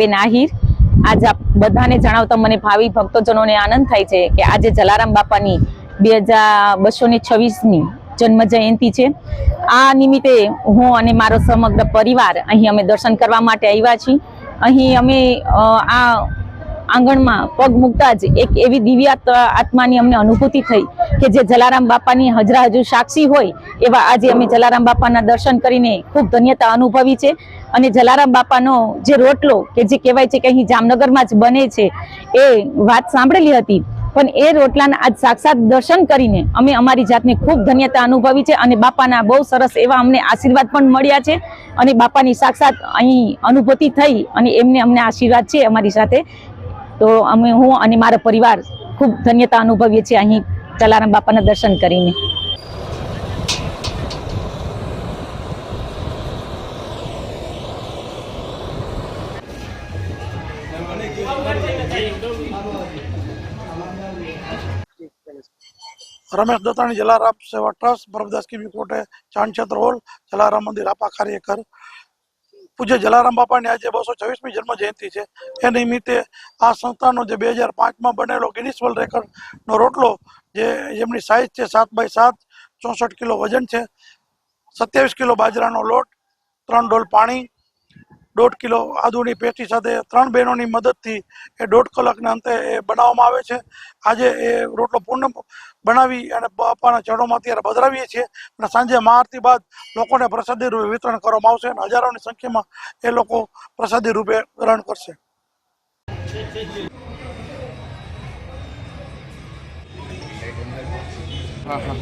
બેન આહિર આજ આપ બધાને જણાવતા મને ભાવિ ભક્તજનોને આનંદ થાય છે કે આજે જલારામ બાપાની 2226ની જન્મ જયંતિ છે। આ નિમિત્તે હું અને મારો સમગ્ર પરિવાર અહીં અમે દર્શન કરવા માટે આવ્યા છીએ। અહીં અમે આ આંગણમાં પગ મૂકતા જ એક એવી દિવ્ય આત્માની અમને અનુભૂતિ થઈ કે જે જલારામ બાપાની હજરા હજુ સાક્ષી હોય એવા આજે અમે જલારામ બાપાના દર્શન કરીને ખૂબ ધન્યતા અનુભવી છે। અને જલારામ બાપાનો જે રોટલો કે જે કહેવાય છે કે અહીં જામનગરમાં જ બને છે એ વાત સાંભળેલી હતી, પણ એ રોટલાના આજ સાક્ષાત દર્શન કરીને અમે અમારી જાતને ખૂબ ધન્યતા અનુભવી છે અને બાપાના બહુ સરસ એવા અમને આશીર્વાદ પણ મળ્યા છે અને બાપાની સાક્ષાત અહીં અનુભૂતિ થઈ અને અમને આશીર્વાદ છે અમારી સાથે। તો હું અને મારો પરિવાર ખૂબ ધન્યતા અનુભવીએ છીએ અહીં જલારામ બાપાના દર્શન કરીને। रमेश दत्ताणी जलाराम सेवा ट्रस्ट बरबदास की कोटे चांद क्षेत्र हॉल जलाराम मंदिर आपा कार्यकर पूज्य जलाराम बापा ने आज 226मी जन्म जयंती है। ए निमित्ते आ संस्थानो जे 2005 में बनेलो गिनीस वर्ल्ड रेकॉर्ड नो रोटलो जेमनी साइज है 7x7 64 किलो वजन है, 27 किलो बाजरानो लोट, 3 डोल पानी, 1.5 किलो आदुनी पेटी साथे 3 बहनों मदद थी 1.5 कलाकना अंते बनाववामां आवे छे। आजे ए रोटलो पूर्ण बनावी अने बापाना चरणोमां अत्यारे पधरावीए छीए अने सांजे महाआरती बाद लोकोने प्रसादी रूपे वितरण करवामां आवशे अने हजारोनी संख्यामां ए लोको प्रसादी रूपे ग्रहण करशे। हाँ हाँ